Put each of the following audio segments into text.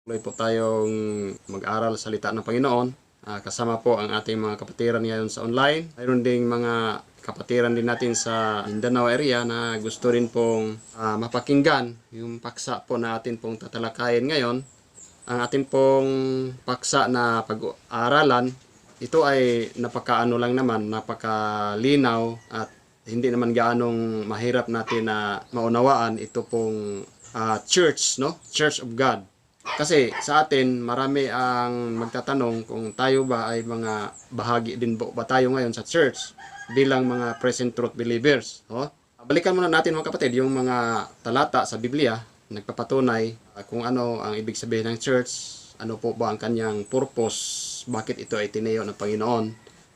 Tuloy po tayong mag-aral sa salita ng Panginoon. Kasama po ang ating mga kapatiran ngayon sa online. Mayroon ding mga kapatiran din natin sa Mindanao area na gusto rin pong mapakinggan yung paksa po na atin pong tatalakayin ngayon. Ang atin pong paksa na pag-aaralan, ito ay napakaano lang naman, napakalinaw at hindi naman gaanong mahirap natin na maunawaan. Ito pong church, no? Church of God. Kasi sa atin, marami ang magtatanong kung tayo ba ay mga bahagi din ba tayo ngayon sa church bilang mga present truth believers. Oh? Balikan muna natin mga kapatid yung mga talata sa Biblia, nagpapatunay kung ano ang ibig sabihin ng church, ano po ba ang kanyang purpose, bakit ito ay tinayo ng Panginoon.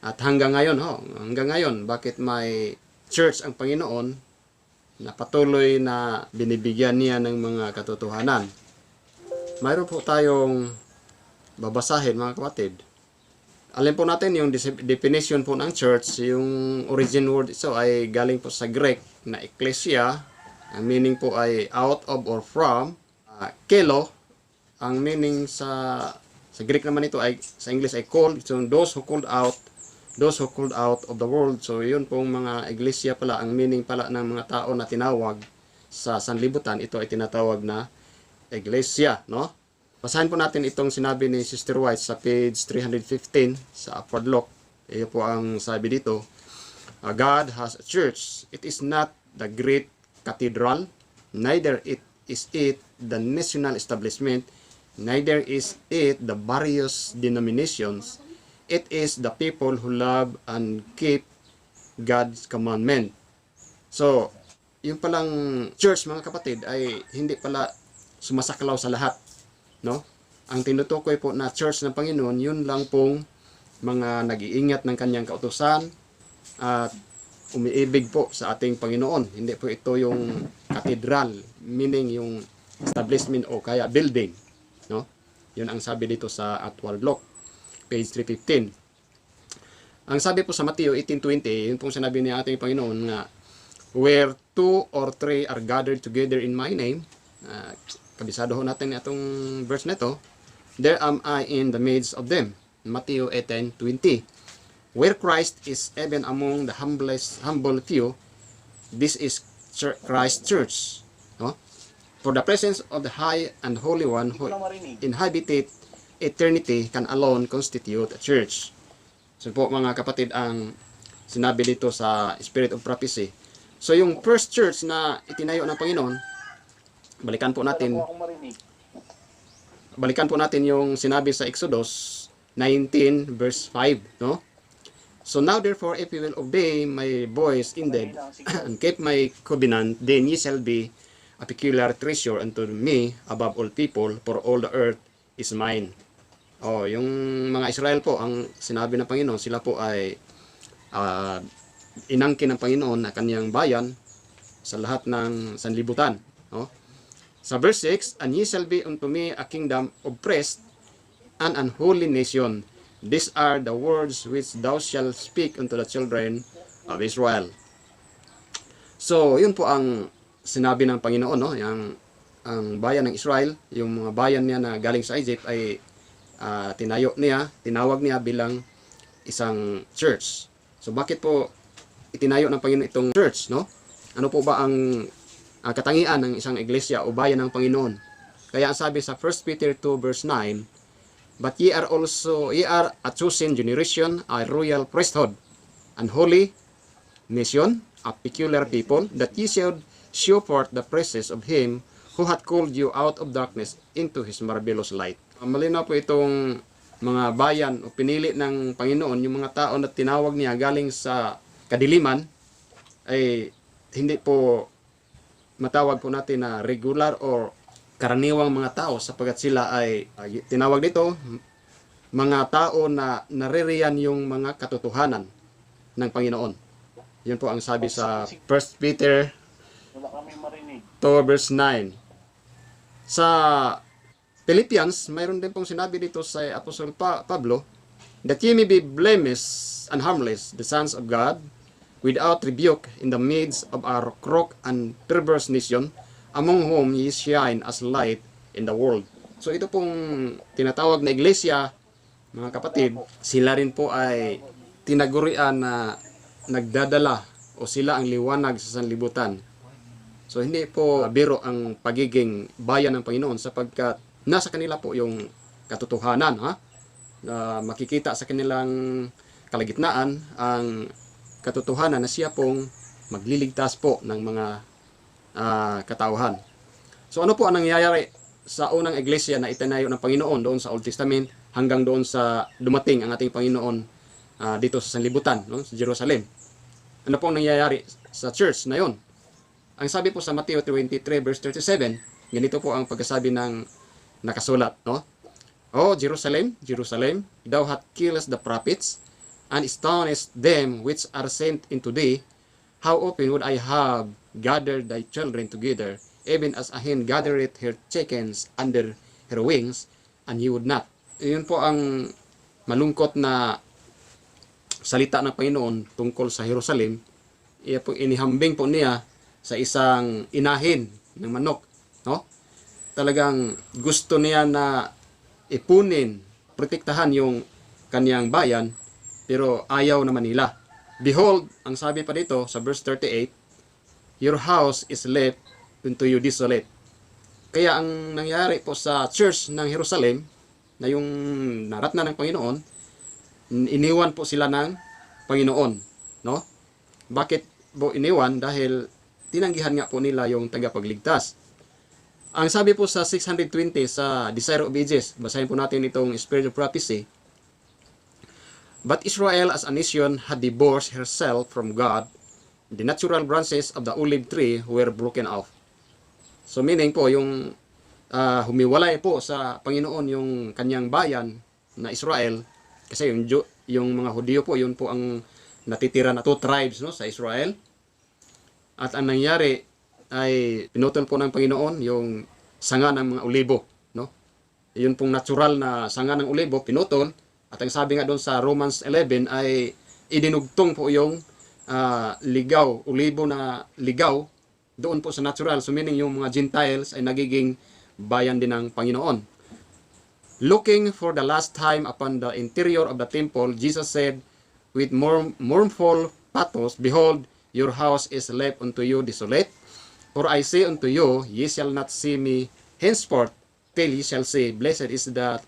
At hanggang ngayon, bakit may church ang Panginoon na patuloy na binibigyan niya ng mga katotohanan. Mayroon po tayong babasahin mga kapatid. Alin po natin yung definition po ng church. Yung origin word ito ay galing po sa Greek na ecclesia. Ang meaning po ay out of or from. Kelo, ang meaning sa Greek naman ito ay sa English ay called. So those who called out of the world. So yun pong mga iglesia pala, ang meaning pala ng mga tao na tinawag sa sanlibutan, ito ay tinatawag na iglesia, no? Basahin po natin itong sinabi ni Sister White sa page 315 sa Upward Look. Iyo po ang sabi dito. God has a church. It is not the great cathedral, neither is it the national establishment, neither is it the various denominations. It is the people who love and keep God's commandment. So, yung palang church mga kapatid ay hindi pala sumasaklaw sa lahat, no? Ang tinutukoy po na church ng Panginoon, yun lang pong mga nag-iingat ng kanyang kautusan at umiibig po sa ating Panginoon. Hindi po ito yung cathedral, meaning yung establishment o kaya building, no? Yun ang sabi dito sa Upward Look, page 315. Ang sabi po sa Mateo 18:20, yun pong sinabi ni ating Panginoon nga, where 2 or 3 are gathered together in my name, kabisado ho natin itong verse na ito, there am I in the midst of them. Matthew 18:20. Where Christ is even among the humble few, this is Christ's church. No? For the presence of the high and holy one who inhabited eternity can alone constitute a church. So po mga kapatid ang sinabi dito sa Spirit of Prophecy. So yung first church na itinayo ng Panginoon, balikan po natin yung sinabi sa Exodus 19 verse 5, no? So now therefore, if you will obey my voice indeed and keep my covenant, then ye shall be a peculiar treasure unto me above all people, for all the earth is mine. Yung mga Israel po, ang sinabi ng Panginoon, sila po ay inangkin ng Panginoon na kanyang bayan sa lahat ng sanlibutan, no? Sa verse 6, and ye shall be unto me a kingdom of priests and an holy nation. These are the words which thou shalt speak unto the children of Israel. So, yun po ang sinabi ng Panginoon, no? Ang bayan ng Israel, yung mga bayan niya na galing sa Egypt ay tinawag niya bilang isang church. So, bakit po itinayo ng Panginoon itong church, no? Ano po ba ang katangian ng isang iglesia o bayan ng Panginoon? Kaya ang sabi sa 1 Peter 2 verse 9, but ye are a chosen generation, a royal priesthood, an holy nation, a peculiar people, that ye should show forth the praises of him who hath called you out of darkness into his marvelous light. Malinaw po itong mga bayan o pinili ng Panginoon, yung mga tao na tinawag niya galing sa kadiliman, ay hindi po matawag po natin na regular or karaniwang mga tao, sapagkat sila ay tinawag dito mga tao na naririyan yung mga katotohanan ng Panginoon. Yun po ang sabi sa 1 Peter 2 verse 9. Sa Philippians, mayroon din pong sinabi dito sa Apostle Pablo, that ye may be blameless and harmless, the sons of God, without rebuke in the midst of our crooked and perverse nation, among whom ye shine as light in the world. So ito pong tinatawag na iglesia, mga kapatid, sila rin po ay tinagurian na nagdadala o sila ang liwanag sa sanlibutan. So hindi po biro ang pagiging bayan ng Panginoon sapagkat nasa kanila po yung katotohanan, ha? Makikita sa kanilang kalagitnaan ang katotohanan na siya pong magliligtas po ng mga katauhan. So ano po ang nangyayari sa unang iglesia na itinayo ng Panginoon doon sa Old Testament hanggang doon sa dumating ang ating Panginoon dito sa sanlibutan, no? Sa Jerusalem? Ano po ang nangyayari sa church na yon? Ang sabi po sa Matthew 23 verse 37, ganito po ang pagkasabi ng nakasulat, no? O Jerusalem, Jerusalem, thou hast killed the prophets, and stonest them which are sent into thee. How often would I have gathered thy children together, even as a hen gathereth her chickens under her wings, and you would not. Iyon po ang malungkot na salita ng Panginoon tungkol sa Jerusalem. Iya po inihambing po niya sa isang inahin ng manok, no? Talagang gusto niya na ipunin, protektahan yung kaniyang bayan, pero ayaw naman nila. Behold, ang sabi pa dito sa verse 38, your house is left unto you desolate. Kaya ang nangyari po sa church ng Jerusalem, na yung naratna ng Panginoon, iniwan po sila ng Panginoon, no? Bakit po iniwan? Dahil tinanggihan nga po nila yung tagapagligtas. Ang sabi po sa 620 sa Desire of Ages, basahin po natin itong Spirit of Prophecy. But Israel as a nation had divorced herself from God. The natural branches of the olive tree were broken off. So meaning po, yung humiwalay po sa Panginoon yung kanyang bayan na Israel, kasi yung mga Hudyo po, yun po ang natitira na 2 tribes, no, sa Israel. At ang nangyari ay pinutol po ng Panginoon yung sanga ng mga olibo, no? Yun pong natural na sanga ng olibo, pinutol. At ang sabi nga doon sa Romans 11 ay idinugtong po yung ligaw, olibo na ligaw doon po sa natural. So meaning yung mga Gentiles ay nagiging bayan din ng Panginoon. Looking for the last time upon the interior of the temple, Jesus said with mournful pathos, behold, your house is left unto you desolate. For I say unto you, ye shall not see me henceforth, till ye shall say, blessed is that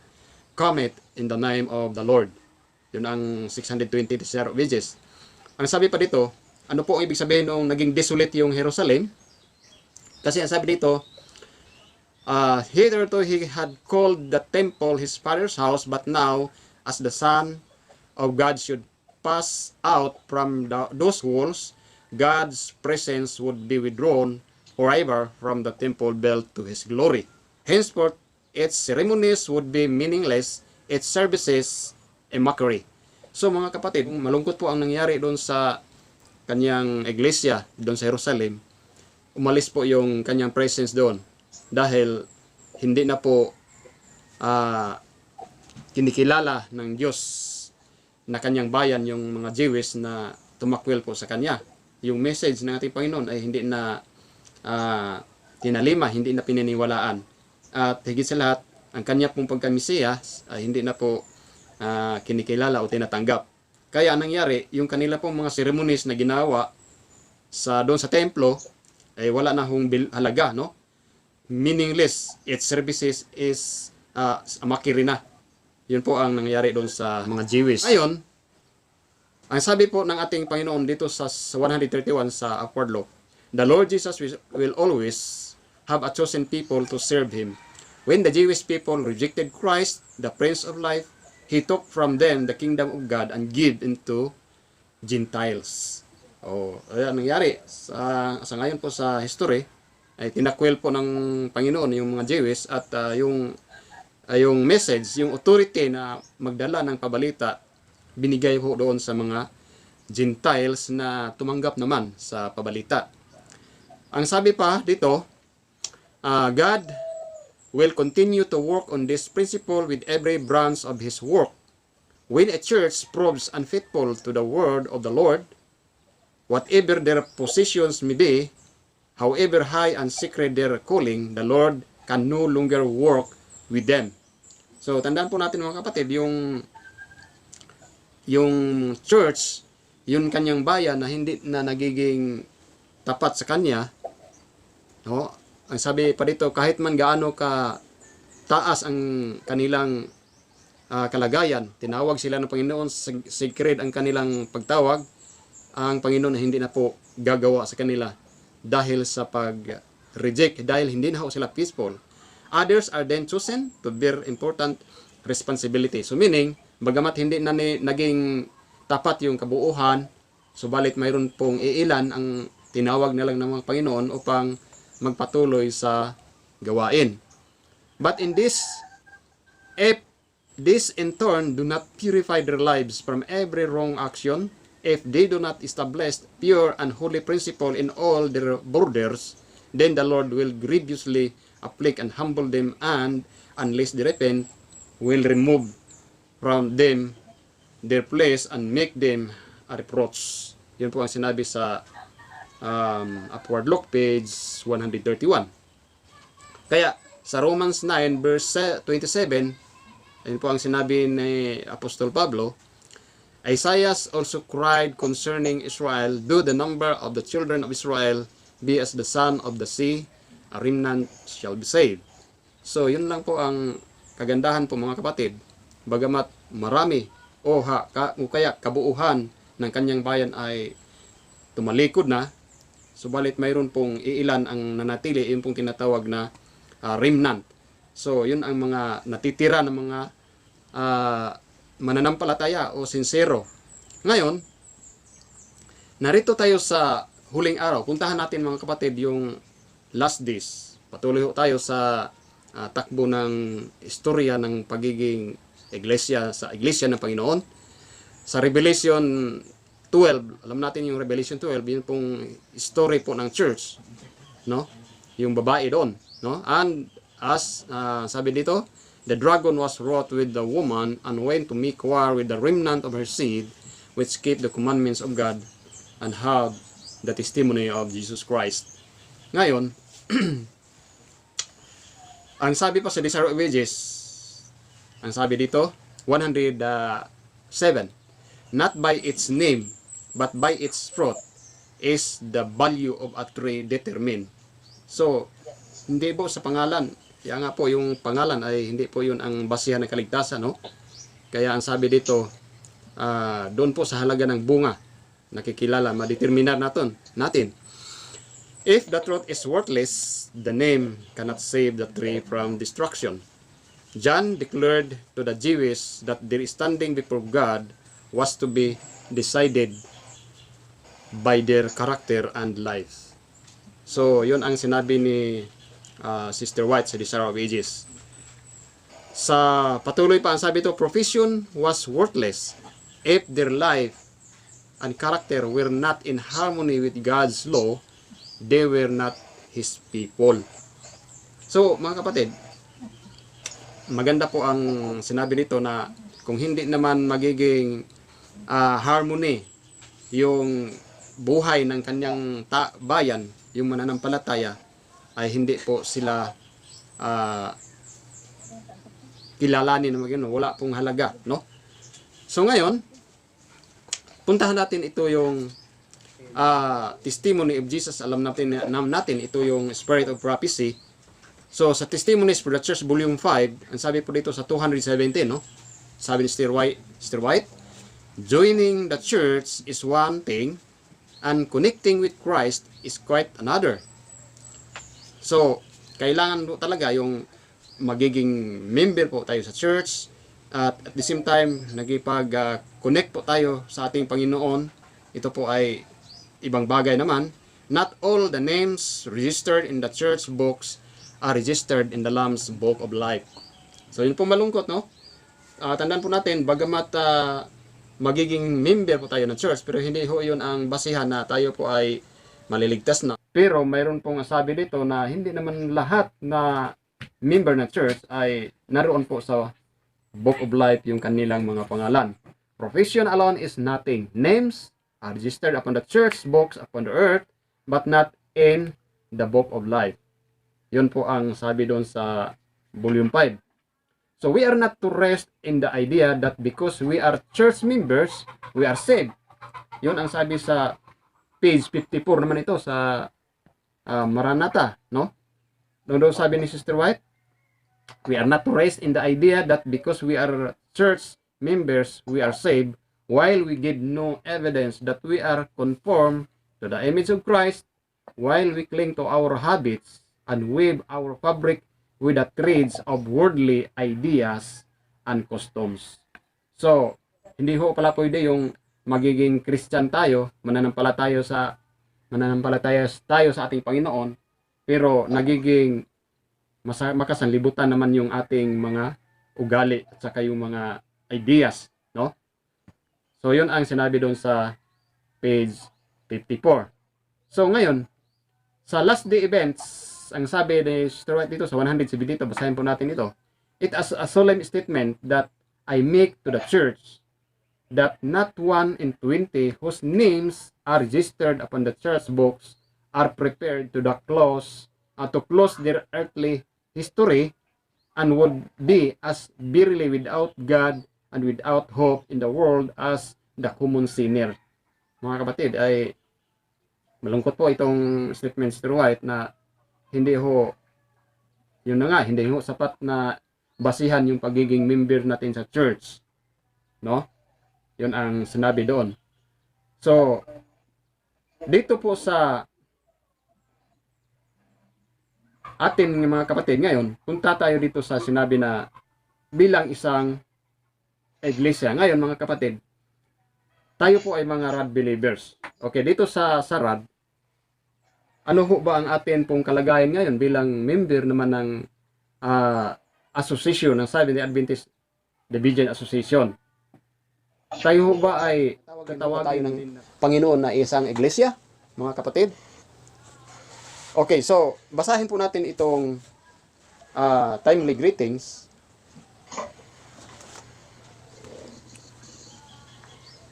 cometh in the name of the Lord. Yun ang 620 Desire of Ages. Ang sabi pa dito, ano po ang ibig sabihin nung naging desolate yung Jerusalem? Kasi ang sabi dito, hitherto he had called the temple his father's house, but now, as the Son of God should pass out from those walls, God's presence would be withdrawn forever from the temple built to His glory. Henceforth, its ceremonies would be meaningless, its services a mockery. So mga kapatid, malungkot po ang nangyari doon sa kanyang iglesia doon sa Jerusalem. Umalis po yung kanyang presence doon dahil hindi na po kinikilala ng Diyos na kanyang bayan, yung mga Jewish na tumakwil po sa kanya. Yung message ng ating Panginoon ay hindi na tinalima, hindi na pininiwalaan. At higit sa lahat, ang kanya pong pagka-Mesiyas ay hindi na po kinikilala o tinatanggap. Kaya ang nangyari, yung kanila pong mga ceremonies na ginawa doon sa templo ay wala na hong halaga, no? Meaningless. Its services is a mockery na. Yun po ang nangyari doon sa mga Jewish. Ngayon, ang sabi po ng ating Panginoon dito sa 131 sa Upward Law, the Lord Jesus will always have a chosen people to serve Him. When the Jewish people rejected Christ, the Prince of Life, He took from them the kingdom of God and gave into Gentiles. Ayan nangyari. Sa ngayon po sa history, ay tinakwil po ng Panginoon yung mga Jewish at yung message, yung authority na magdala ng pabalita, binigay po doon sa mga Gentiles na tumanggap naman sa pabalita. Ang sabi pa dito, God will continue to work on this principle with every branch of His work. When a church proves unfaithful to the word of the Lord, whatever their positions may be, however high and sacred their calling, the Lord can no longer work with them. So, tandaan po natin mga kapatid, yung church, yung kanyang bayan na hindi na nagiging tapat sa kanya, no? Ang sabi pa dito, kahit man gaano ka taas ang kanilang kalagayan, tinawag sila ng Panginoon, sacred ang kanilang pagtawag, ang Panginoon hindi na po gagawa sa kanila dahil sa pag-reject, dahil hindi na ho sila peaceful. Others are then chosen to bear important responsibility. So meaning, bagamat hindi na naging tapat yung kabuuhan, subalit mayroon pong iilan ang tinawag na lang ng mga Panginoon upang magpatuloy sa gawain. But in this, if this in turn do not purify their lives from every wrong action, if they do not establish pure and holy principle in all their borders, then the Lord will grievously afflict and humble them, and unless they repent, will remove from them their place and make them a reproach. Yun po ang sinabi sa Upward Look, page 131. Kaya, sa Romans 9, verse 27, ayun po ang sinabi ni Apostol Pablo, Isaiah also cried concerning Israel, do the number of the children of Israel be as the sand of the sea, a remnant shall be saved. So, yun lang po ang kagandahan po mga kapatid. Bagamat marami o kaya kabuuhan ng kanyang bayan ay tumalikod na, subalit mayroon pong iilan ang nanatili, yun pong tinatawag na remnant. So, yun ang mga natitira ng mga mananampalataya o sincero. Ngayon, narito tayo sa huling araw. Puntahan natin mga kapatid yung last days. Patuloy tayo sa takbo ng istorya ng pagiging iglesia sa iglesia ng Panginoon. Sa Revelation 12, alam natin yung Revelation 12, yun pong story po ng church, no? Yung babae doon, no? And as sabi dito, the dragon was wroth with the woman and went to make war with the remnant of her seed, which keep the commandments of God and have the testimony of Jesus Christ. Ngayon, ang sabi pa sa Desire of Ages, ang sabi dito, 107, not by its name, but by its fruit is the value of a tree determined. So, hindi po sa pangalan. Kaya nga po, yung pangalan ay hindi po yun ang basihan ng kaligtasan, no? Kaya ang sabi dito, doon po sa halaga ng bunga, nakikilala, madeterminar natin. If the truth is worthless, the name cannot save the tree from destruction. John declared to the Jews that their standing before God was to be decided by their character and life. So, yun ang sinabi ni Sister White sa Desire of Ages. Sa patuloy pa ang sabi ito, profession was worthless if their life and character were not in harmony with God's law, they were not His people. So, mga kapatid, maganda po ang sinabi nito na kung hindi naman magiging harmony yung buhay ng kanyang bayan, yung mananampalataya, ay hindi po sila kilalanin na maging wala pong halaga, no? So ngayon, puntahan natin ito yung testimony of Jesus. Alam natin ito yung Spirit of Prophecy. So sa Testimonies for the Church Volume 5, ang sabi po dito sa 217, no? Sabi ni Sister White, joining the church is one thing and connecting with Christ is quite another. So, kailangan po talaga yung magiging member po tayo sa church at the same time, nagipag-connect po tayo sa ating Panginoon. Ito po ay ibang bagay naman. Not all the names registered in the church books are registered in the Lamb's Book of Life. So, yun po malungkot, no? Tandaan po natin, bagamat magiging member po tayo ng church, pero hindi ho yun ang basihan na tayo po ay maliligtas na. Pero mayroon pong sabi dito na hindi naman lahat na member ng church ay naroon po sa Book of Life yung kanilang mga pangalan. Profession alone is nothing. Names are registered upon the church books upon the earth, but not in the Book of Life. Yun po ang sabi doon sa Volume 5. So we are not to rest in the idea that because we are church members, we are saved. Yun ang sabi sa page 54 naman ito sa Maranatha, no? Doon sabi ni Sister White, we are not to rest in the idea that because we are church members, we are saved, while we give no evidence that we are conformed to the image of Christ, while we cling to our habits and weave our fabric with the threads of worldly ideas and customs. So, hindi ho pala pwede yung magiging Christian tayo, mananampalataya tayo sa ating Panginoon, pero nagiging makasanlibutan naman yung ating mga ugali at saka yung mga ideas, no? So, yun ang sinabi doon sa page 54. So, ngayon, sa last day events, ang sabi ni Sister White dito sa 170 dito, basahin po natin ito. It is a solemn statement that I make to the church that not 1 in 20 whose names are registered upon the church books are prepared to close their earthly history and would be as bitterly without God and without hope in the world as the common sinner. Mga kapatid, ay malungkot po itong statement Sister White na hindi ho sapat na basihan yung pagiging member natin sa church, no? Yun ang sinabi doon. So, dito po sa atin mga kapatid ngayon, punta tayo dito sa sinabi na bilang isang iglesia. Ngayon mga kapatid, tayo po ay mga rod believers. Okay, dito sa rod, ano ho ba ang atin pong kalagayan ngayon bilang member naman ng association ng Seventh-day Adventist Division Association? Tayo ho ba ay tatawagin ng Panginoon na isang iglesia, mga kapatid? Okay, so basahin po natin itong timely greetings.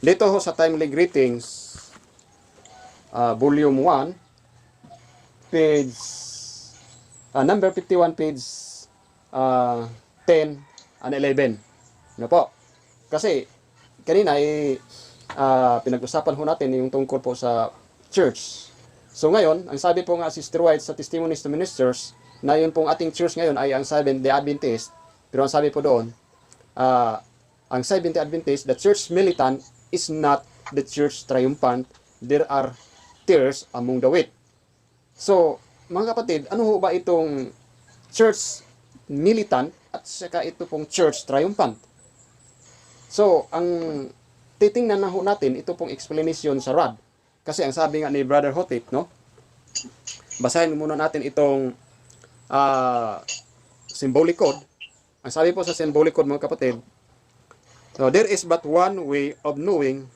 Dito ho sa timely greetings, volume 1, page number 51, page 10 and 11. Ano po? Kasi kanina ay pinag-usapan ho natin yung tungkol po sa church. So ngayon, ang sabi po nga Sister White sa Testimonies to Ministers na yun pong ating church ngayon ay ang Seventh-day Adventist. Pero ang sabi po doon, ang Seventh-day Adventist, the church militant is not the church triumphant. There are tares among the wheat. So, mga kapatid, ano ho ba itong church militant at saka ito pong church triumphant? So, ang titingnan na ho natin, ito pong explanation sa rod. Kasi ang sabi nga ni Brother Hotip, no? Basahin muna natin itong symbolic code. Ang sabi po sa symbolic code, mga kapatid, so, there is but one way of knowing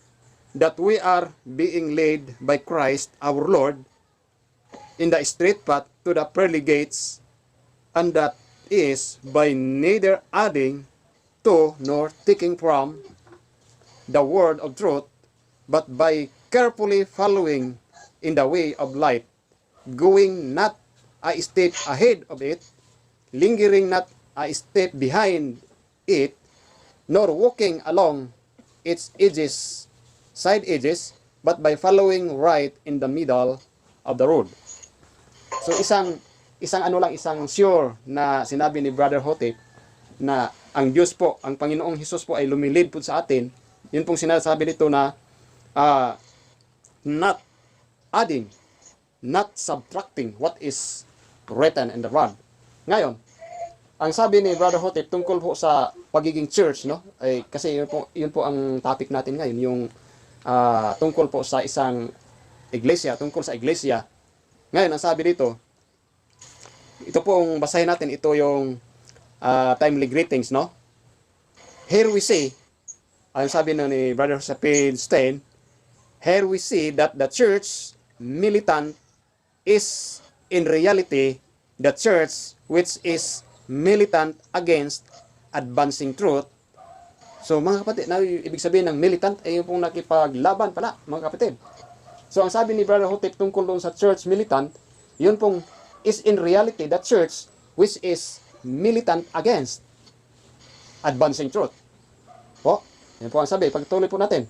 that we are being led by Christ our Lord in the straight path to the pearly gates, and that is by neither adding to nor taking from the word of truth, but by carefully following in the way of light, going not a step ahead of it, lingering not a step behind it, nor walking along its side edges, but by following right in the middle of the road. So isang sure na sinabi ni Brother Hotep na ang Diyos po, ang Panginoong Hesus po ay lumilid po sa atin. Yun pong sinasabi dito na not adding, not subtracting what is written in the rod. Ngayon, ang sabi ni Brother Hotep tungkol po sa pagiging church, no? Ay kasi yun po ang topic natin ngayon, yung tungkol po sa isang iglesia, tungkol sa iglesia. Ngayon, ang sabi dito, ito pong basahin natin, ito yung timely greetings, no? Here we see, ang sabi ni Brother sa page 10, here we see that the church militant is in reality the church which is militant against advancing truth. So mga kapatid, ibig sabihin ng militant ay yung pong nakipaglaban pala, mga kapatid. So ang sabi ni Brother Hotep tungkol doon sa church militant, yun pong is in reality the church which is militant against. advancing truth. Po, yan po ang sabi. Pagtuloy po natin.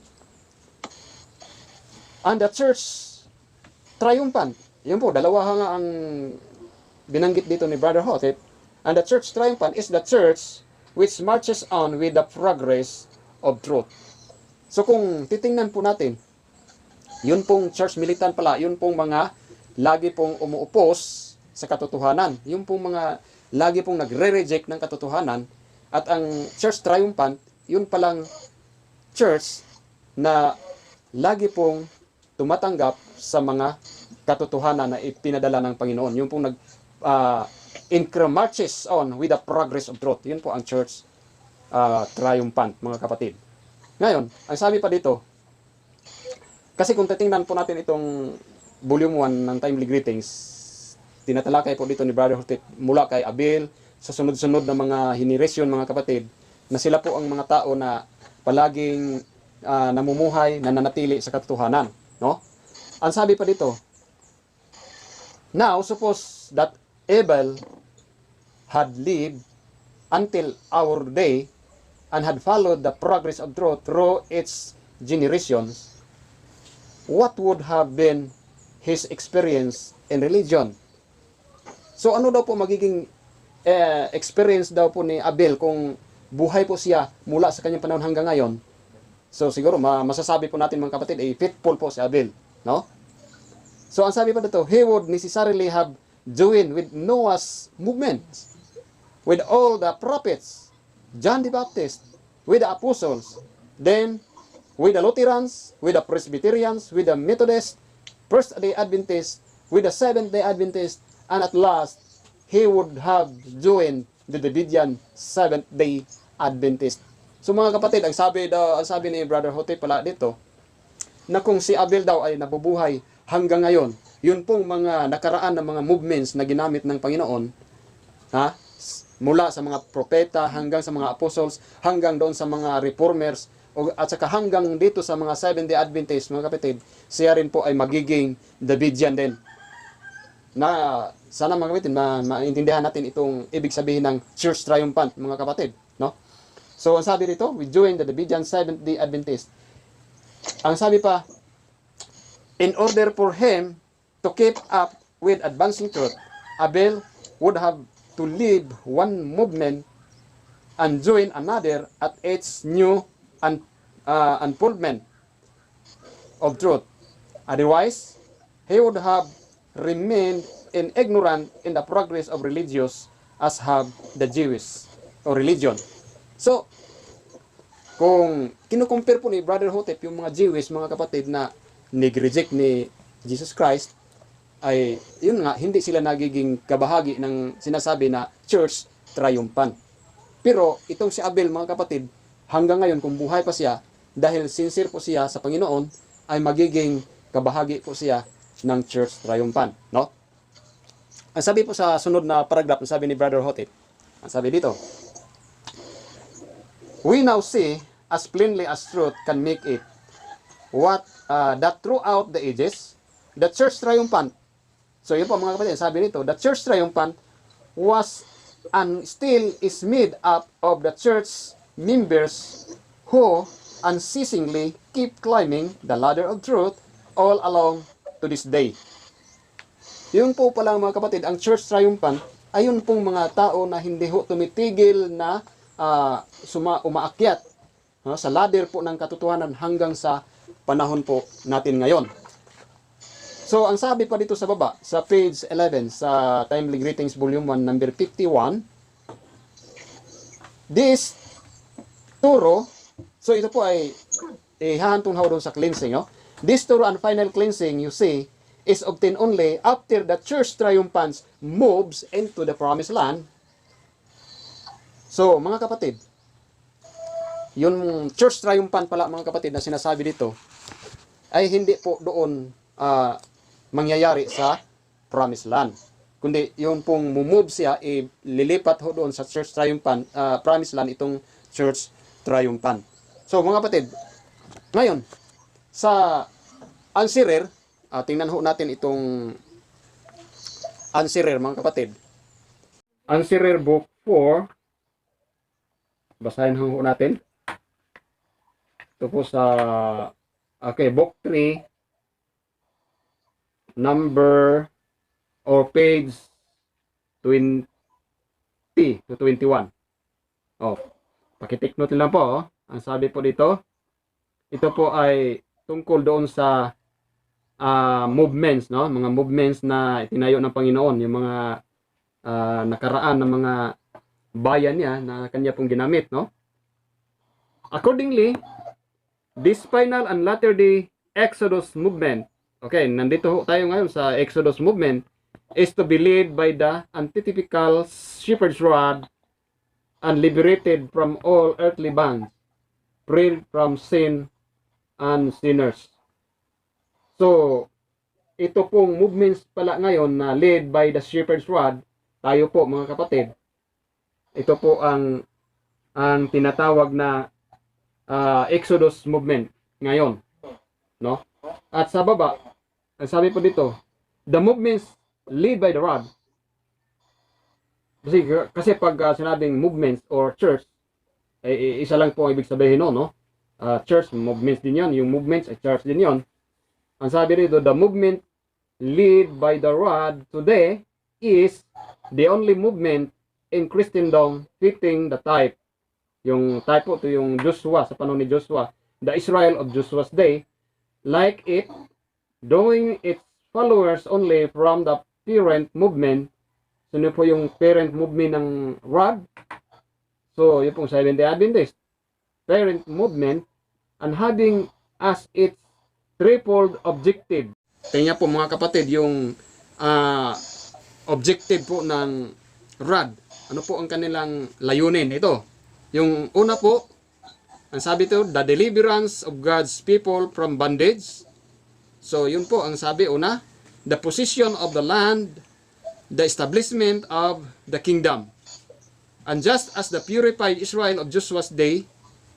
And the church triumphant. Yun po, dalawa nga ang binanggit dito ni Brother Hotep. And the church triumphant is the church which marches on with the progress of truth. So kung titingnan po natin, yun pong church militant pala, yun pong mga lagi pong umuupos sa katotohanan. Yun pong mga lagi pong nagre-reject ng katotohanan. At ang church triumphant, yun palang church na lagi pong tumatanggap sa mga katotohanan na ipinadala ng Panginoon. Yung pong marches on with the progress of truth. Yun po ang church triumphant, mga kapatid. Ngayon, ang sabi pa dito, kasi kung titingnan po natin itong volume 1 ng Timely Greetings, tinatalakay po dito ni Brother Hotep mula kay Abel, sa sunod-sunod na mga generation, mga kapatid, na sila po ang mga tao na palaging namumuhay, nananatili sa katotohanan. No? Ang sabi pa dito, now, suppose that Abel had lived until our day and had followed the progress of truth through its generations, what would have been his experience in religion? So ano daw po magiging experience daw po ni Abel kung buhay po siya mula sa kanyang panahon hanggang ngayon? So siguro masasabi po natin, mga kapatid, faithful po si Abel, no? So ang sabi pa dito, he would necessarily have joined with Noah's movement, with all the prophets, John the Baptist, with the apostles, then with the Lutherans, with the Presbyterians, with the Methodists, First-day Adventists, with the Seventh-day Adventists, and at last, he would have joined the Davidian Seventh-day Adventist. So mga kapatid, ang sabi ni Brother Hotep pala dito, na kung si Abel daw ay nabubuhay hanggang ngayon, yun pong mga nakaraan ng mga movements na ginamit ng Panginoon, mula sa mga propeta hanggang sa mga apostles, hanggang doon sa mga reformers, at saka hanggang dito sa mga Seventh-day Adventists, mga kapatid, siya rin po ay magiging Davidian din. Na sana, mga kapatid, maintindihan natin itong ibig sabihin ng Church Triumphant, mga kapatid, no? So ang sabi dito, we join the Davidian Seventh-day Adventist. Ang sabi pa, in order for him to keep up with advancing truth, Abel would have to leave one movement and join another at its new unfoldment of truth. Otherwise, he would have remained in ignorant in the progress of religious as have the Jewish or religion. So, kung kinukumpare po ni Brother Hotep yung mga Jewish, mga kapatid, na nag-reject ni Jesus Christ, ay yun nga, hindi sila nagiging kabahagi ng sinasabi na church triumphant. Pero itong si Abel, mga kapatid, hanggang ngayon kung buhay pa siya, dahil sincere po siya sa Panginoon, ay magiging kabahagi po siya ng church triumphant, no? Ang sabi po sa sunod na paragraph, ang sabi ni Brother Hotep, ang sabi dito, we now see as plainly as truth can make it that throughout the ages, the church triumphant, so yun po, mga kapatid, sabi nito, the church triumphant was and still is made up of the church members who unceasingly keep climbing the ladder of truth all along to this day. Yun po pala, mga kapatid, ang church triumphant ay yun pong mga tao na hindi ho tumitigil na umaakyat sa ladder po ng katotohanan hanggang sa panahon po natin ngayon. So, ang sabi pa dito sa baba, sa page 11, sa Timely Greetings Volume 1, number 51, this turo, so ito po ay hahantong-haw doon sa cleansing, no? This thorough and final cleansing, you see, is obtained only after the church triumphant moves into the promised land. So, mga kapatid, yung church triumphant pala, mga kapatid, na sinasabi dito, ay hindi po doon mangyayari sa promised land. Kundi yung pong move siya, lilipat ho doon sa church triumphant, promised land, itong church triumphant. So, mga kapatid, ngayon, sa Answerer, tingnan ho natin itong Answerer, mga kapatid. Answerer book 4, Basahin ho natin. Ito po sa, okay, book 3, number or page 20 to 21. Oh, pakitik note lang po. Oh. Ang sabi po dito, ito po ay tungkol doon sa movements, no? Mga movements na itinayo ng Panginoon, yung mga nakaraan ng mga bayan niya na kanya pong ginamit, no? Accordingly, this final and latter-day Exodus movement, okay, nandito tayo ngayon sa Exodus movement, is to be led by the antitypical shepherd's rod and liberated from all earthly bands, freed from sin and sinners. So, ito pong movements pala ngayon na led by the shepherd's rod, tayo po mga kapatid, ito po ang tinatawag na Exodus movement ngayon, no? At sa baba, ang sabi po dito, the movements led by the rod. Kasi pag sinabing movements or church, isa lang po ang ibig sabihin no? Church, movements din yan. Yung movements ay church din yon. Ang sabi dito, the movement led by the rod today is the only movement in Christendom fitting the type. Yung type po, ito yung Joshua, sa panahon ni Joshua, the Israel of Joshua's day, like it, drawing its followers only from the parent movement. So, yun po yung parent movement ng rod. So, yun pong Seventh-day Adventist parent movement, and having as its threefold objective. Tingnan po mga kapatid, yung objective po ng rod. Ano po ang kanilang layunin? Ito. Yung una po, ang sabi ito, the deliverance of God's people from bondage. So, yun po ang sabi una, the possession of the land, the establishment of the kingdom. And just as the purified Israel of Joshua's day,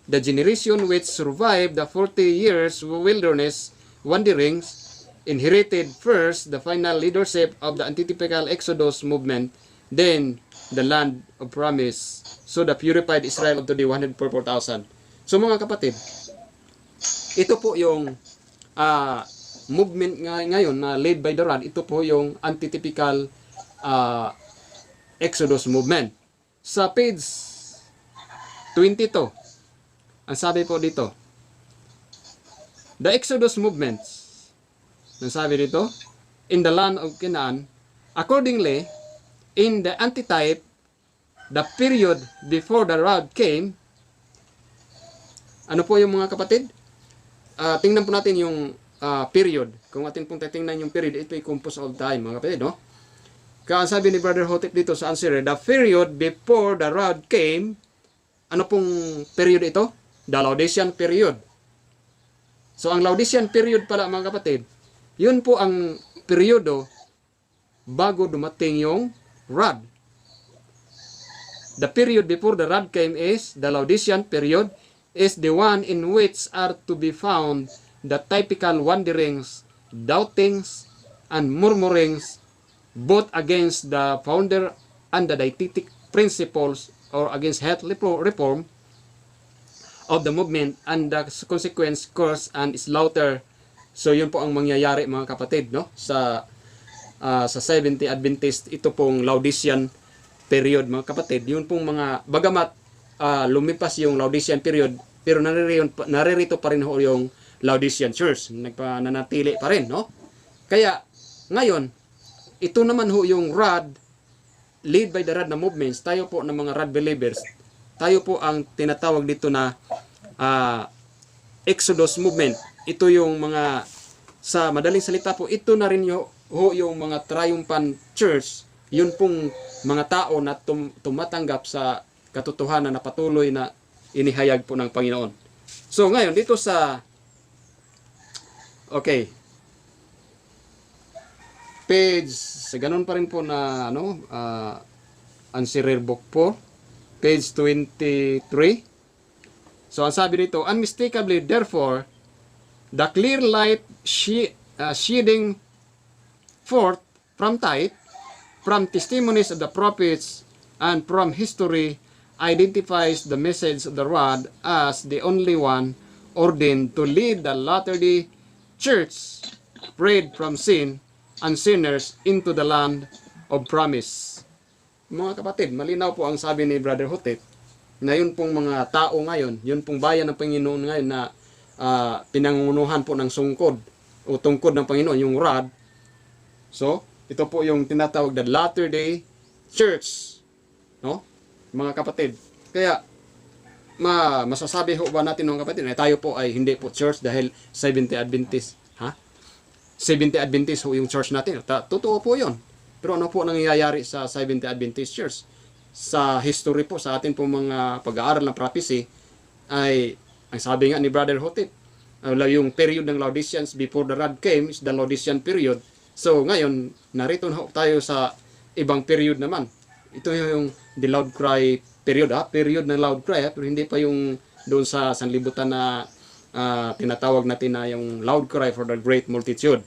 the generation which survived the 40 years wilderness wanderings, inherited first the final leadership of the antitypical Exodus movement, then the land of promise. So the purified Israel of today, 144,000. So mga kapatid, ito po yung movement ngayon na led by the rod. Ito po yung antitypical Exodus movement. Sa page 22, ang sabi po dito, the Exodus movements, ang sabi dito, in the land of Canaan, accordingly, in the antitype, the period before the rod came, ano po yung mga kapatid? Tingnan po natin yung period. Kung atin pong titingnan yung period, ito ay compose all time, mga kapatid, no? Kaya ang sabi ni Brother Hotep dito sa answer, the period before the rod came, ano pong period ito? The Laodicean period. So, ang Laodicean period pala, mga kapatid, yun po ang periodo bago dumating yung rod. The period before the rod came is, the Laodicean period, is the one in which are to be found the typical wanderings, doubtings, and murmurings, both against the founder and the dietetic principles, or against health reform of the movement, and the consequence, curse, and slaughter. So, yun po ang mangyayari, mga kapatid, no? Sa 70 Adventist, ito pong Laodicean period, mga kapatid. Yun pong mga, bagamat lumipas yung Laodicean period, pero naririto pa rin ho yung Laodicean Church. Nagpananatili pa rin, no? Kaya, ngayon, ito naman ho yung rod, led by the rod na movements. Tayo po ng mga rod believers, tayo po ang tinatawag dito na Exodus movement. Ito yung mga, sa madaling salita po, ito na rin yung mga Triumphant Church. Yun pong mga tao na tumatanggap sa katotohanan na patuloy na inihayag po ng Panginoon. So ngayon, dito sa, okay, page, sa ganun pa rin po na, Answerer Book 4, page 23. So, ang sabi dito, unmistakably, therefore, the clear light shedding forth from type, from testimonies of the prophets, and from history, identifies the message of the rod as the only one ordained to lead the Latter-day Church freed from sin and sinners into the land of promise. Mga kapatid, malinaw po ang sabi ni Brother Hotep na yun pong mga tao ngayon, yun pong bayan ng Panginoon ngayon na pinangunuhan po ng sungkod o tungkod ng Panginoon, yung rod. So, ito po yung tinatawag na Latter-day Church. No? Mga kapatid. Kaya, masasabi ho ba natin mga kapatid na tayo po ay hindi po church dahil Seventh-day Adventist? Seventh-day Adventist ho yung church natin. Totoo po yun. Pero ano po nangyayari sa Seventh-day Adventist Church? Sa history po, sa atin po mga pag-aaral ng prophecy, ay, ang sabi nga ni Brother Hotep, yung period ng Laodiceans before the rod came is the Laodicean period. So, ngayon, narito na tayo sa ibang period naman. Ito yung the loud cry period, period ng loud cry, pero hindi pa yung doon sa sanlibutan na tinatawag natin na yung loud cry for the great multitude.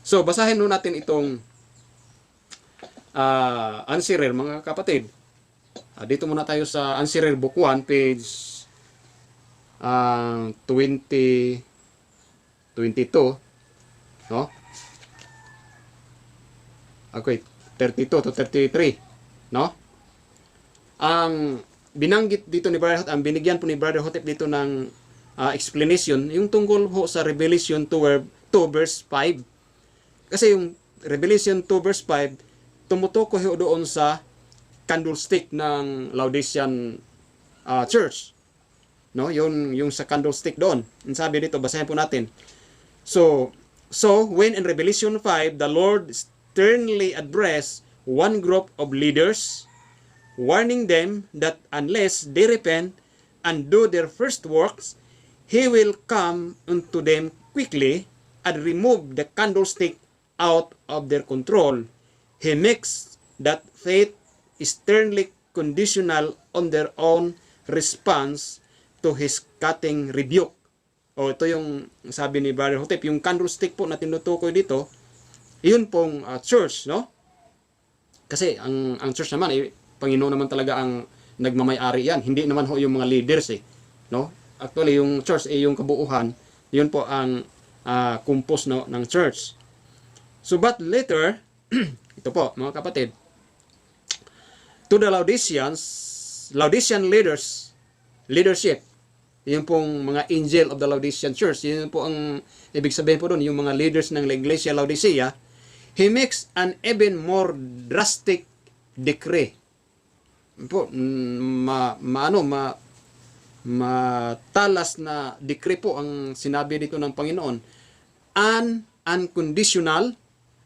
So, basahin nun natin itong Ansirer, mga kapatid. Dito muna tayo sa Ansirer Book 1, page 22, no? Okay, 32 to 33, no? Ang binanggit dito ni Brother Hotep, ang binigyan po ni Brother Hotep dito ng explanation, yung tungkol ho sa Revelation 2 verse 5. Kasi yung Revelation 2 verse 5, tumutukoy ho doon sa candlestick ng Laodicean church. No, yung sa candlestick doon. Ang sabi dito, basahin po natin. So when in Revelation 5, the Lord sternly addressed one group of leaders, warning them that unless they repent and do their first works, He will come unto them quickly and remove the candlestick out of their control. He makes that faith sternly conditional on their own response to His cutting rebuke. O ito yung sabi ni Brother Hotep, yung candlestick po na tinutukoy dito, yun pong church, no? Kasi ang church naman, Panginoon naman talaga ang nagmamay-ari yan. Hindi naman ho yung mga leaders, no? Actually, yung church yung kabuuhan, yun po ang compose ng church. So, but later, ito po, mga kapatid, to the Laodicean leadership, yun pong mga angel of the Laodicean church, yun po ang ibig sabihin po doon, yung mga leaders ng Iglesia Laodicea, He makes an even more drastic decree. Po, matalas na decree po ang sinabi dito ng Panginoon. An unconditional,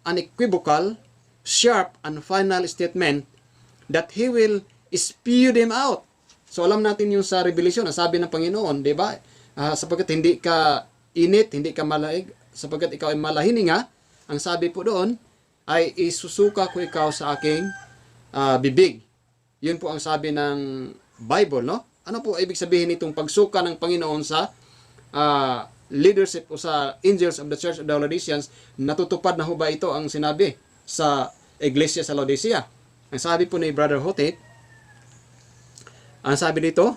unequivocal, sharp, and final statement that He will spew them out. So alam natin yung sa Revelation, sabi ng Panginoon, di ba? Sapagkat hindi ka init, hindi ka malaig, sapagkat ikaw ay malahininga, ang sabi po doon ay isusuka ko ikaw sa aking bibig. Yun po ang sabi ng Bible, no? Ano po ibig sabihin nitong pagsuka ng Panginoon sa leadership o sa angels of the Church of the Laodiceans? Natutupad na ho ba ito ang sinabi sa Iglesia sa Laodicea? Ang sabi po ni Brother Hotep, ang sabi dito,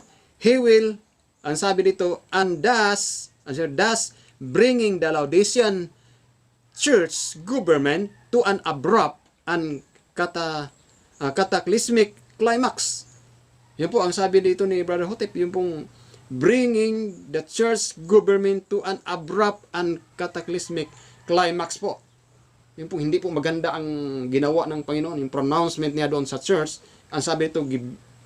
and thus bringing the Laodicean church government to an abrupt and cataclysmic climax. Yan po ang sabi dito ni Brother Hotep, yung pong bringing the church government to an abrupt and cataclysmic climax po. Yung pong hindi po maganda ang ginawa ng Panginoon, yung pronouncement niya doon sa church. Ang sabi dito,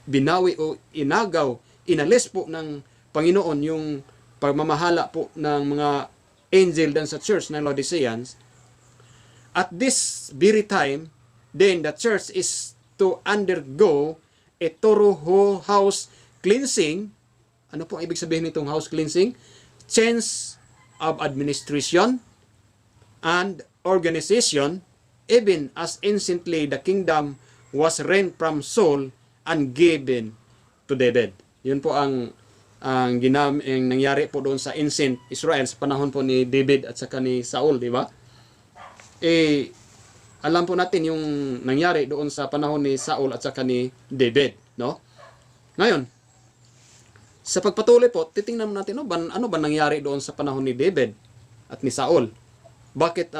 binawi o inagaw, inalis po ng Panginoon yung pagmamahala po ng mga angel dan sa church ng Laodiceans. At this very time, then the church is to undergo a thorough house cleansing. Ano po ang ibig sabihin nitong house cleansing? Change of administration and organization, even as anciently the kingdom was rent from Saul and given to David. Yun po ang nangyari po doon sa ancient Israel sa panahon po ni David at saka ni Saul, di ba? Alam po natin yung nangyari doon sa panahon ni Saul at saka ni David, no? Ngayon, sa pagpatuloy po, titingnan natin ano ba nangyari doon sa panahon ni David at ni Saul. Bakit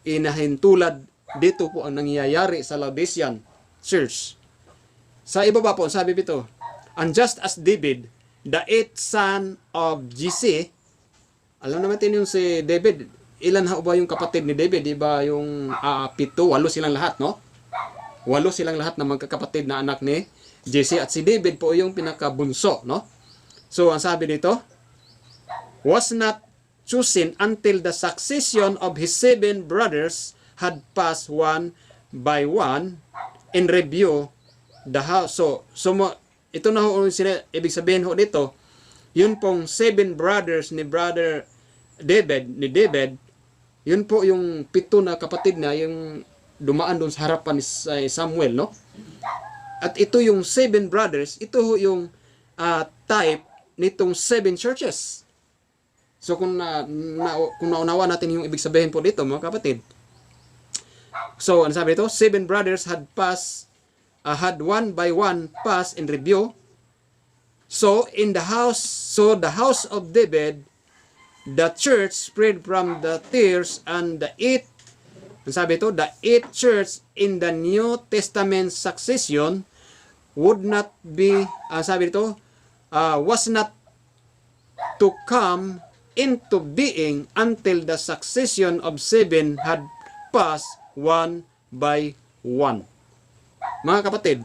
inahintulad dito po ang nangyayari sa Laodicean Church. Sa ibaba po, sabi dito, and just as David, the eighth son of Jesse, alam naman natin yung si David, ilan ba yung kapatid ni David? Diba yung 7, 8 silang lahat, no? 8 silang lahat na magkakapatid na anak ni Jesse, at si David po yung pinakabunso, no? So, ang sabi dito, was not chosen until the succession of his 7 brothers had passed one by one in review the house. So ito na ho ibig sabihin ho dito, yun pong 7 brothers ni brother David, yun po yung 7 na kapatid na yung dumaan doon sa harapan ni Samuel, no? At ito yung 7 brothers, ito ho yung type nitong 7 churches. So kung naunawa natin yung ibig sabihin po dito, mga kapatid. So ano sabi dito? 7 brothers had one by one passed in review. So the house of David, the church spread from the tears, and the 8, ano sabi ito? The 8 church in the New Testament succession would not be, sabi ito, was not to come into being until the succession of 7 had passed one by one. Mga kapatid,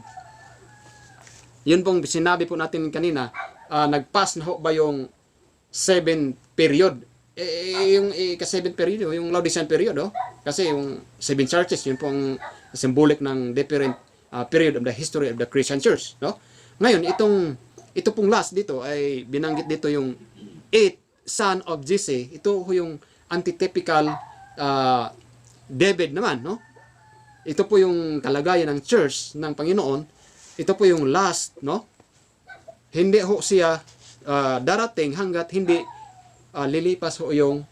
yun pong sinabi po natin kanina, nag-pass na ho ba yung 7 period? Yung ika-7 period, yung Laodicean period, kasi yung 7 churches, yun pong symbolic ng different period of the history of the Christian Church, no? Ngayon, ito pong last dito ay binanggit dito yung 8 son of Jesse. Ito yung antitypical David naman, no? Ito po yung kalagayan ng church ng Panginoon. Ito po yung last, no? Hindi ho siya darating hanggat hindi lilipas ho yung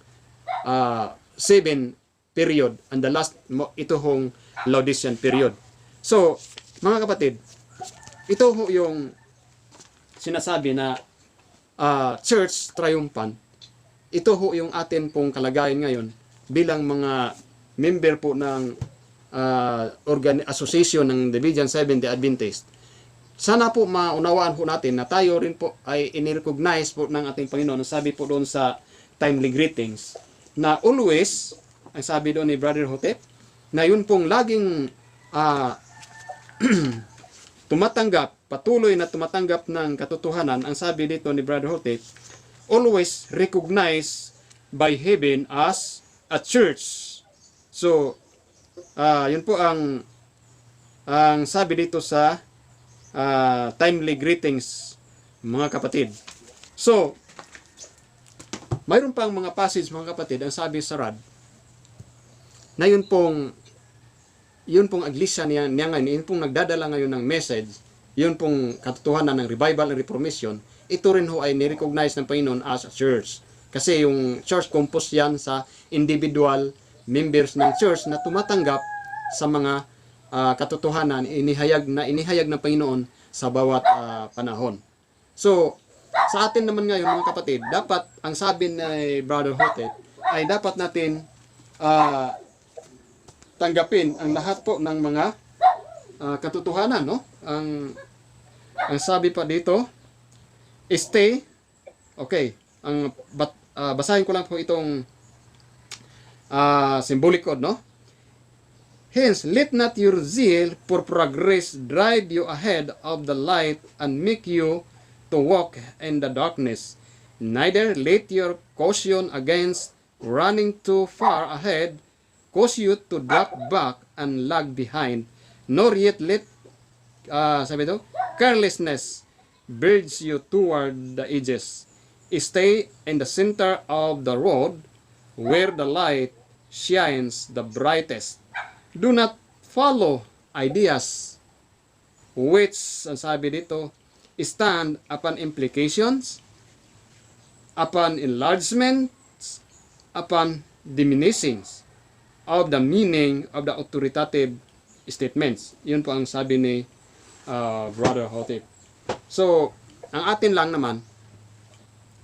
7 period, and the last ito hong Laodicean period. So, mga kapatid, ito ho yung sinasabi na church triumphant. Ito ho yung atin pong kalagayan ngayon bilang mga member po ng association ng Division 7 Adventist. Sana po maunawaan po natin na tayo rin po ay inirecognize po ng ating Panginoon. Sabi po doon sa timely greetings na always, ang sabi doon ni Brother Hotep, na yun pong laging patuloy na tumatanggap ng katotohanan. Ang sabi dito ni Brother Hotep, always recognized by heaven as a church. So, yun po ang sabi dito sa timely greetings, mga kapatid. So, mayroon pang mga passage, mga kapatid, ang sabi sa Rad, na yun pong aglisya niya ngayon, yun pong nagdadala ngayon ng message, yun pong katotohanan ng revival and reformation, ito rin ho ay nirecognize ng Panginoon as a church. Kasi yung church composed yan sa individual members ng church na tumatanggap sa mga katotohanan inihayag ng Panginoon sa bawat panahon. So, sa atin naman ngayon, mga kapatid, dapat, ang sabi ni Brother Hotep, ay dapat natin tanggapin ang lahat po ng mga katotohanan, no? Ang sabi pa dito, stay, okay, basahin ko lang po itong symbolic code, no? Hence, let not your zeal for progress drive you ahead of the light and make you to walk in the darkness. Neither let your caution against running too far ahead cause you to drop back and lag behind, nor yet let carelessness urge you toward the edges. Stay in the center of the road where the light shines the brightest. Do not follow ideas which, ang sabi dito, stand upon implications, upon enlargements, upon diminishings of the meaning of the authoritative statements. Yun po ang sabi ni Brother Hotep. So, ang atin lang naman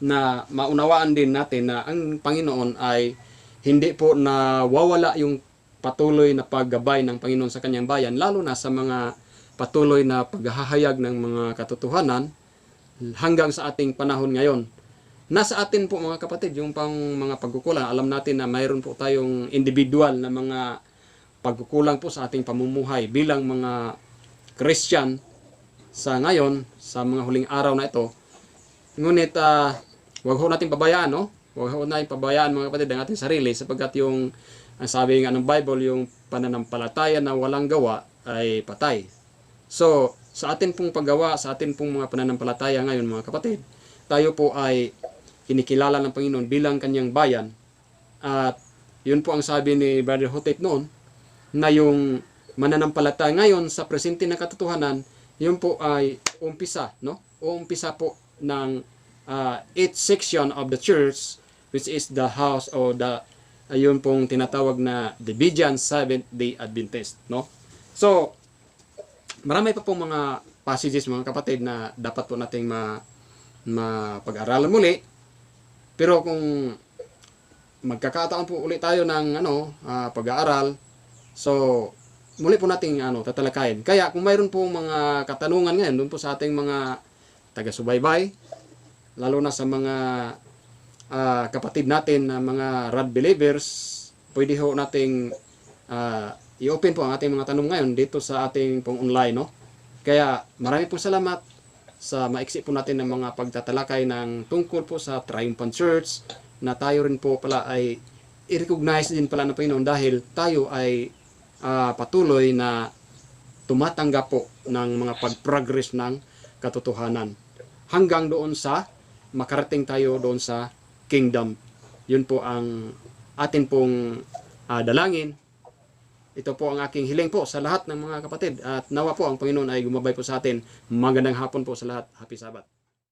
na maunawaan din natin na ang Panginoon ay hindi po nawawala yung patuloy na paggabay ng Panginoon sa kanyang bayan, lalo na sa mga patuloy na paghahayag ng mga katotohanan hanggang sa ating panahon ngayon. Nasa atin po mga kapatid, yung pang mga pagkukulang. Alam natin na mayroon po tayong individual na mga pagkukulang po sa ating pamumuhay bilang mga Christian sa ngayon, sa mga huling araw na ito. Ngunit, huwag ho natin pabayaan, no? Huwag ho natin pabayaan mga kapatid ang ating sarili sapagkat yung, ang sabi nga ng Bible, yung pananampalataya na walang gawa ay patay. So, sa atin pong paggawa, sa atin pong mga pananampalataya ngayon mga kapatid, tayo po ay kinikilala ng Panginoon bilang kanyang bayan. At yun po ang sabi ni Brother Hotep noon, na yung mananampalataya ngayon sa presente na katotohanan, yun po ay umpisa, no? Umpisa po ng each section of the church, which is the house or the yun pong tinatawag na Division Seventh-day Adventist, no? So, marami pa pong mga passages mga kapatid na dapat po nating mapag-aralan muli. Pero kung magkakataon po ulit tayo ng pag-aaral, so muli po nating tatalakayin. Kaya kung mayroon po mga katanungan ngayon doon po sa ating mga taga-subaybay, lalo na sa mga kapatid natin na mga rod believers, pwede ho nating i-open po ang ating mga tanong ngayon dito sa ating pong online, no? Kaya marami pong salamat sa maiksi po natin ng mga pagtatalakay ng tungkol po sa Triumphant Church, na tayo rin po pala ay i-recognize din pala ng Panginoon dahil tayo ay patuloy na tumatanggap po ng mga pag-progress ng katotohanan hanggang doon sa makarating tayo doon sa kingdom. Yun po ang atin pong dalangin. Ito po ang aking hiling po sa lahat ng mga kapatid. At nawa po ang Panginoon ay gumabay po sa atin. Magandang hapon po sa lahat. Happy Sabbath.